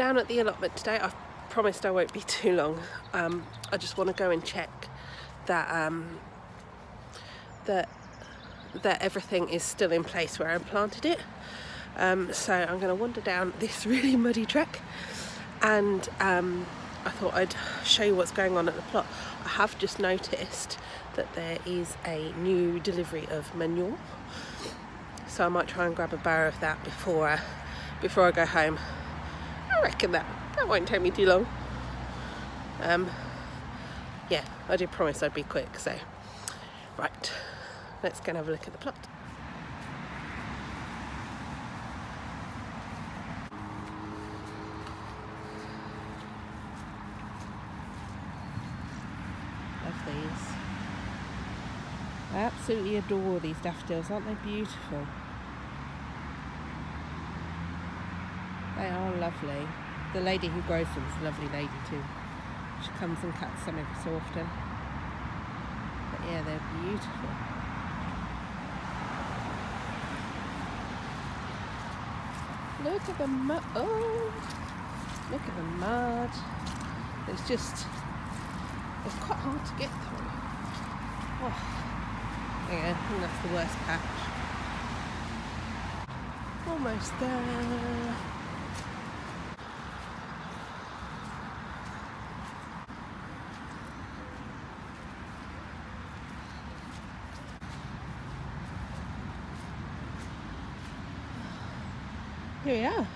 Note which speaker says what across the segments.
Speaker 1: down at the allotment today. I've promised I won't be too long. I just want to go and check that that everything is still in place where I planted it. So I'm going to wander down this really muddy track, and I thought I'd show you what's going on at the plot. I have just noticed that there is a new delivery of manure, so I might try and grab a barrow of that before I go home. I reckon that won't take me too long. Yeah, I did promise I'd be quick, so right, let's go and have a look at the plot. Love these. I absolutely adore these daffodils, aren't they beautiful? They are lovely. The lady who grows them is a lovely lady too. She comes and cuts them every so often. But yeah, they're beautiful. Look at the mud. Oh, look at the mud. It's quite hard to get through. Oh. Yeah, I think that's the worst patch. Almost there. Here we are,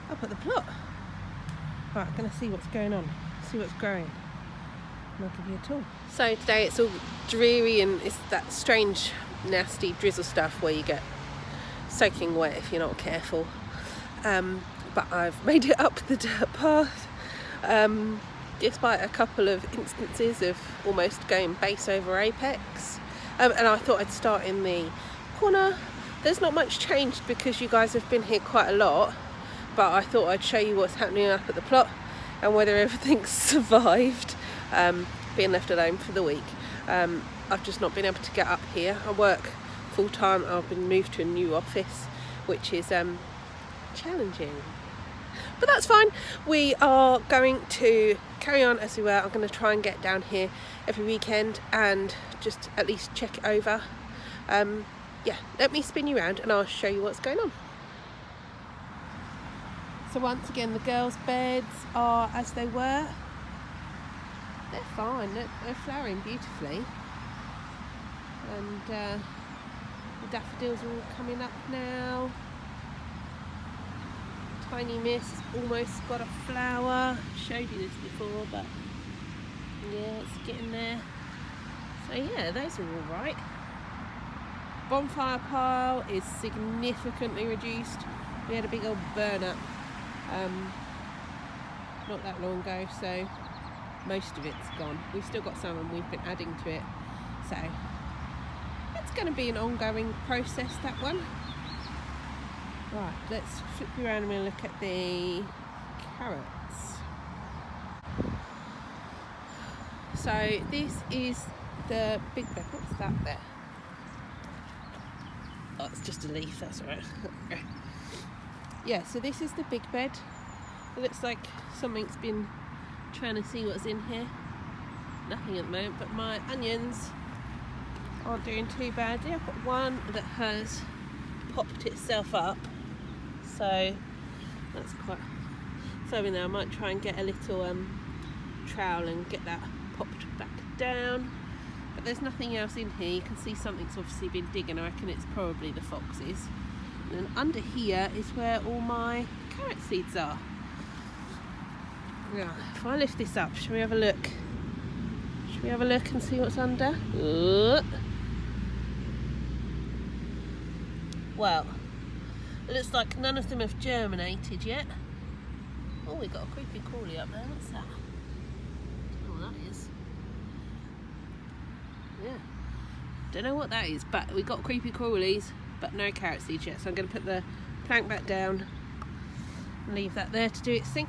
Speaker 1: up at the plot. Right, I'm going to see what's going on, see what's growing, and I'll give you a tour. So today it's all dreary and it's that strange nasty drizzle stuff where you get soaking wet if you're not careful. But I've made it up the dirt path, despite a couple of instances of almost going base over apex. And I thought I'd start in the corner. There's not much changed because you guys have been here quite a lot, but I thought I'd show you what's happening up at the plot and whether everything's survived being left alone for the week. I've just not been able to get up here. I work full time. I've been moved to a new office, which is challenging, but that's fine. We are going to carry on as we were. I'm going to try and get down here every weekend and just at least check it over. Yeah, let me spin you around and I'll show you what's going on. So once again, the girls' beds are as they were. They're fine, they're flowering beautifully. And the daffodils are all coming up now. Tiny Miss almost got a flower. Showed you this before, but yeah, it's getting there. So yeah, those are all right. Bonfire pile is significantly reduced. We had a big old burn up not that long ago, so most of it's gone. We've still got some and we've been adding to it, so it's going to be an ongoing process, that one. Right, let's flip you around and we'll look at the carrots. So this is the big bed. What's that there? Oh, it's just a leaf, that's all right. Yeah, so this is the big bed. It looks like something's been trying to see what's in here. Nothing at the moment, but my onions aren't doing too badly. I've got one that has popped itself up, so that's quite firm in there. I might try and get a little trowel and get that popped back down. But there's nothing else in here. You can see something's obviously been digging. I reckon it's probably the foxes. And then under here is where all my carrot seeds are. Now, if I lift this up, shall we have a look? Shall we have a look and see what's under? Well, it looks like none of them have germinated yet. Oh, we got a creepy crawly up there. What's that? I don't know what that is. Yeah, don't know what that is, but we got creepy crawlies, but no carrot seeds yet. So I'm going to put the plank back down and leave that there to do its thing.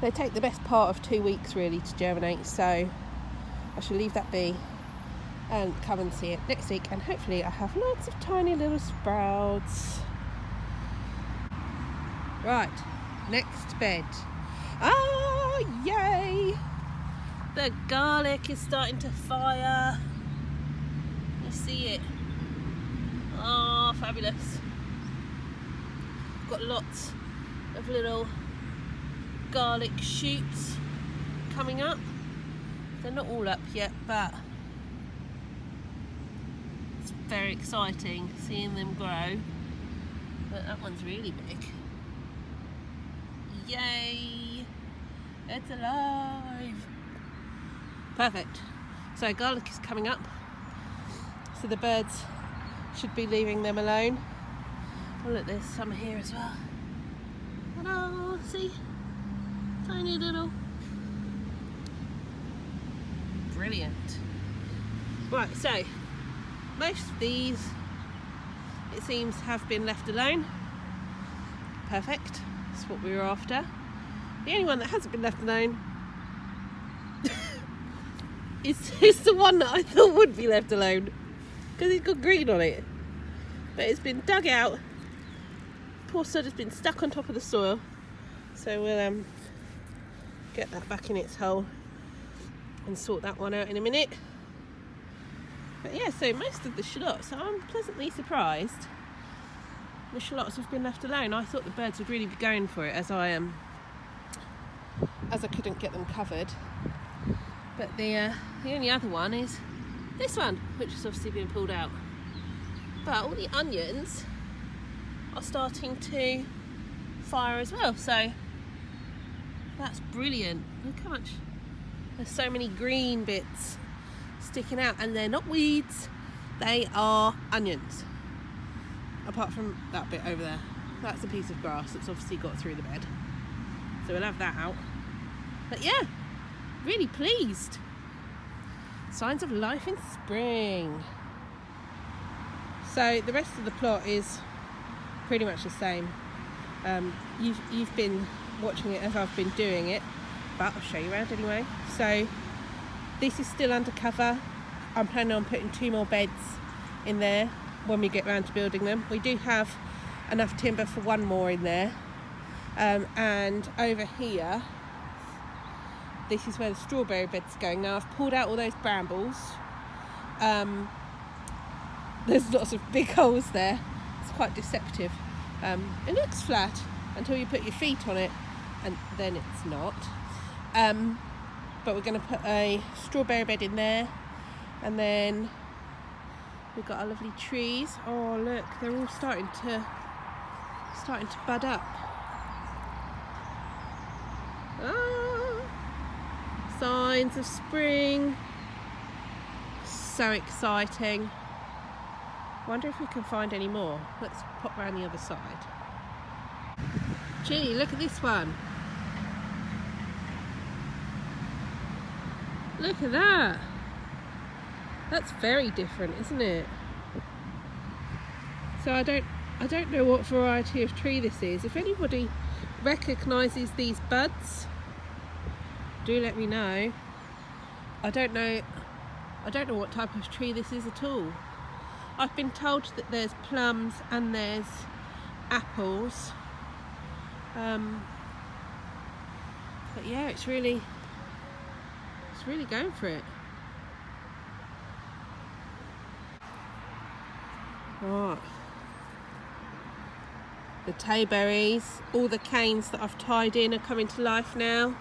Speaker 1: They take the best part of 2 weeks really to germinate, so I shall leave that be and come and see it next week, and hopefully I have lots of tiny little sprouts. Right, next bed. Oh, yay! The garlic is starting to fire. You see it? Oh, fabulous. Got lots of little garlic shoots coming up. They're not all up yet, but it's very exciting seeing them grow. But that one's really big. Yay! It's alive! Perfect. So garlic is coming up. So the birds should be leaving them alone. Oh look, there's some here as well. Ta-da! See? Tiny little. Brilliant. Right, so most of these, it seems, have been left alone. Perfect. That's what we were after. The only one that hasn't been left alone is the one that I thought would be left alone, because it's got green on it. But it's been dug out. Poor sod has been stuck on top of the soil. So we'll get that back in its hole and sort that one out in a minute. But yeah, so most of the shallots, I'm pleasantly surprised. The shallots have been left alone. I thought the birds would really be going for it, as I couldn't get them covered. But the only other one is this one, which has obviously been pulled out. But all the onions are starting to fire as well, so that's brilliant. Look how much, there's so many green bits sticking out, and they're not weeds, they are onions. Apart from that bit over there, that's a piece of grass that's obviously got through the bed, so we'll have that out. But yeah, really pleased. Signs of life in spring. So the rest of the plot is pretty much the same. You've been watching it as I've been doing it, but I'll show you around anyway. So this is still under cover. I'm planning on putting 2 more beds in there when we get round to building them. We do have enough timber for 1 more in there. And over here, this is where the strawberry bed's going. Now I've pulled out all those brambles. There's lots of big holes there. It's quite deceptive. It looks flat until you put your feet on it, and then it's not. But we're going to put a strawberry bed in there, and then we've got our lovely trees. Oh look, they're all starting to bud up. Signs of spring. So exciting. Wonder if we can find any more. Let's pop around the other side. Gee, look at this one. Look at that. That's very different, isn't it? So I don't know what variety of tree this is. If anybody recognises these buds, do let me know. I don't know what type of tree this is at all. I've been told that there's plums and there's apples. But yeah, it's really going for it. Right. The tayberries, all the canes that I've tied in are coming to life now.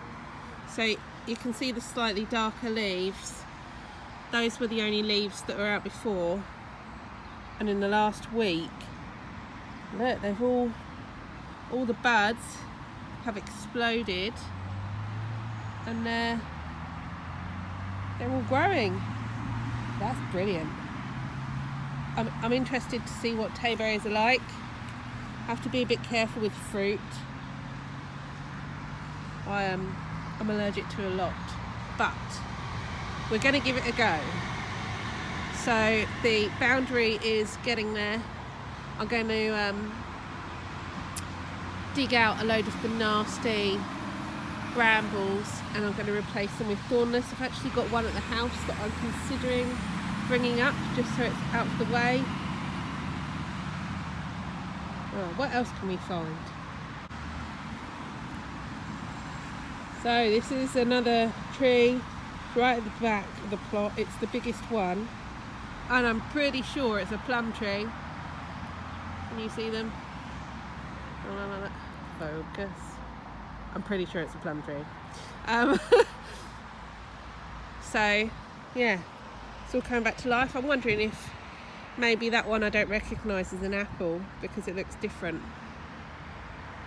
Speaker 1: So you can see the slightly darker leaves. Those were the only leaves that were out before. And in the last week, look, they've all the buds have exploded, and they're all growing. That's brilliant. I'm interested to see what tayberries are like. Have to be a bit careful with fruit. I'm allergic to a lot, but we're going to give it a go. So the boundary is getting there. I'm going to dig out a load of the nasty brambles, and I'm going to replace them with thornless. I've actually got one at the house that I'm considering bringing up just so it's out of the way. Oh, what else can we find? So this is another tree right at the back of the plot. It's the biggest one, and I'm pretty sure it's a plum tree. Can you see them? Focus. I'm pretty sure it's a plum tree. So yeah, it's all coming back to life. I'm wondering if maybe that one I don't recognise as an apple because it looks different,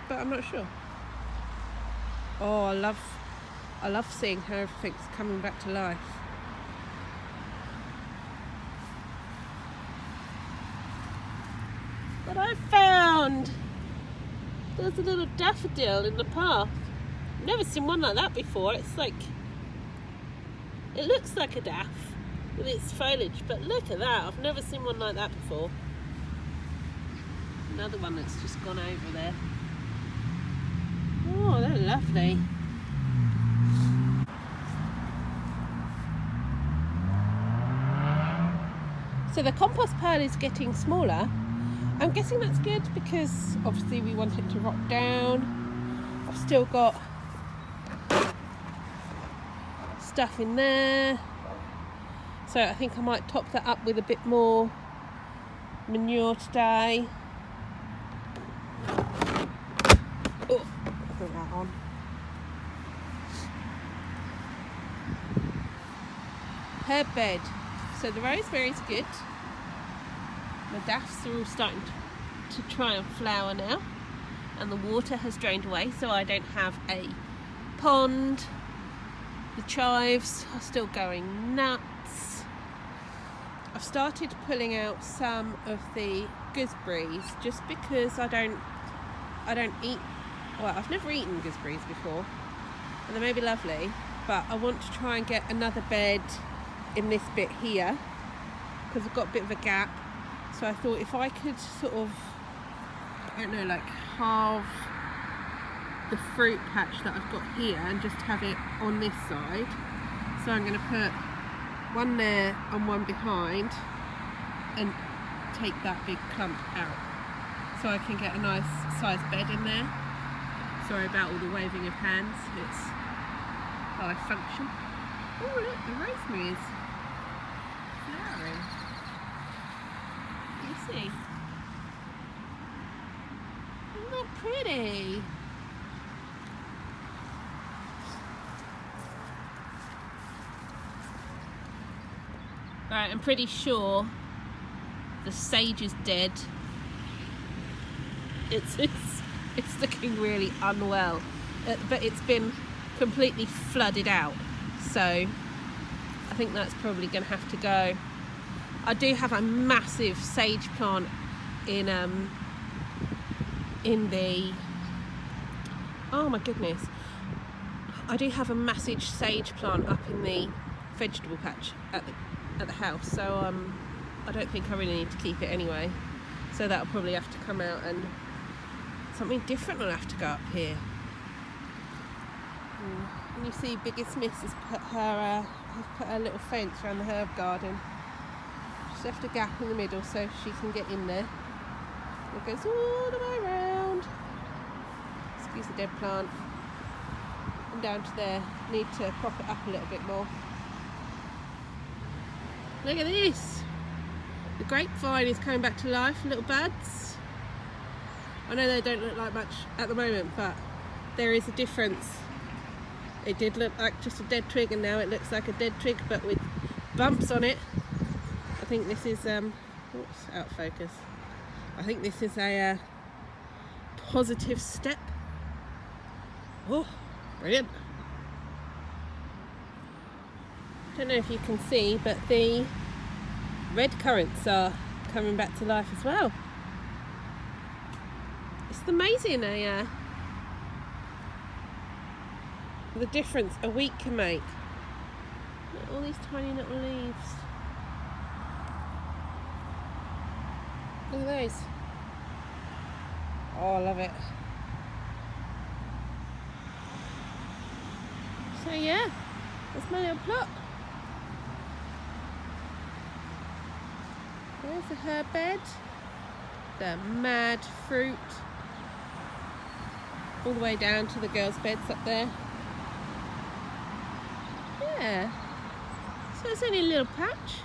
Speaker 1: but I'm not sure. Oh, I love seeing how everything's coming back to life. But I found there's a little daffodil in the path. I've never seen one like that before. It's like, it looks like a daff with its foliage, but look at that. I've never seen one like that before. Another one that's just gone over there. Oh, they're lovely. So the compost pile is getting smaller. I'm guessing that's good because obviously we want it to rot down. I've still got stuff in there. So I think I might top that up with a bit more manure today. Oh, put that on. Herb bed. So the rosemary's good. The daffs are all starting to try and flower now, and the water has drained away, so I don't have a pond. The chives are still going nuts. I've started pulling out some of the gooseberries just because I don't eat, well, I've never eaten gooseberries before, and they may be lovely, but I want to try and get another bed in this bit here because I've got a bit of a gap. So I thought if I could sort of, I don't know, like halve the fruit patch that I've got here and just have it on this side. So I'm going to put one there and one behind and take that big clump out so I can get a nice sized bed in there. Sorry about all the waving of hands, it's how I function. Oh look, the rosemary is flowering. You see? Isn't that pretty? Right, I'm pretty sure the sage is dead. It's looking really unwell, but it's been completely flooded out, so I think that's probably going to have to go. I do have a massive sage plant in the, oh my goodness, I do have a massive sage plant up in the vegetable patch at the house, so I don't think I really need to keep it anyway, so that'll probably have to come out, and something different will have to go up here. And you see Biggest Miss has put her little fence around the herb garden. She's left a gap in the middle so she can get in there. It goes all the way around. Excuse the dead plant. And down to there. Need to prop it up a little bit more. Look at this. The grapevine is coming back to life, little buds. I know they don't look like much at the moment, but there is a difference. It did look like just a dead twig, and now it looks like a dead twig but with bumps on it. I think this is oops, out of focus. I think this is a positive step. Oh, brilliant. Don't know if you can see, but the red currants are coming back to life as well. It's amazing the difference a week can make. Look at all these tiny little leaves. Look at those. Oh, I love it. So yeah, that's my little plot. There's the herb bed, the mad fruit, all the way down to the girls' beds up there. Yeah. So it's only a little patch,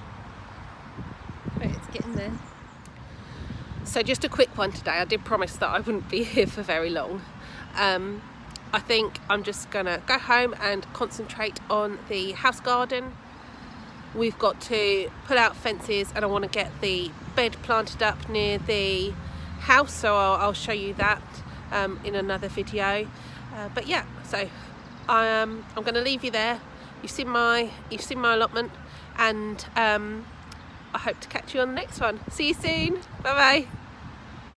Speaker 1: but it's getting there. So just a quick one today. I did promise that I wouldn't be here for very long. I think I'm just gonna go home and concentrate on the house garden. We've got to pull out fences and I want to get the bed planted up near the house, so I'll show you that in another video. But yeah, so I'm going to leave you there. You've seen my allotment, and I hope to catch you on the next one. See you soon. Bye bye.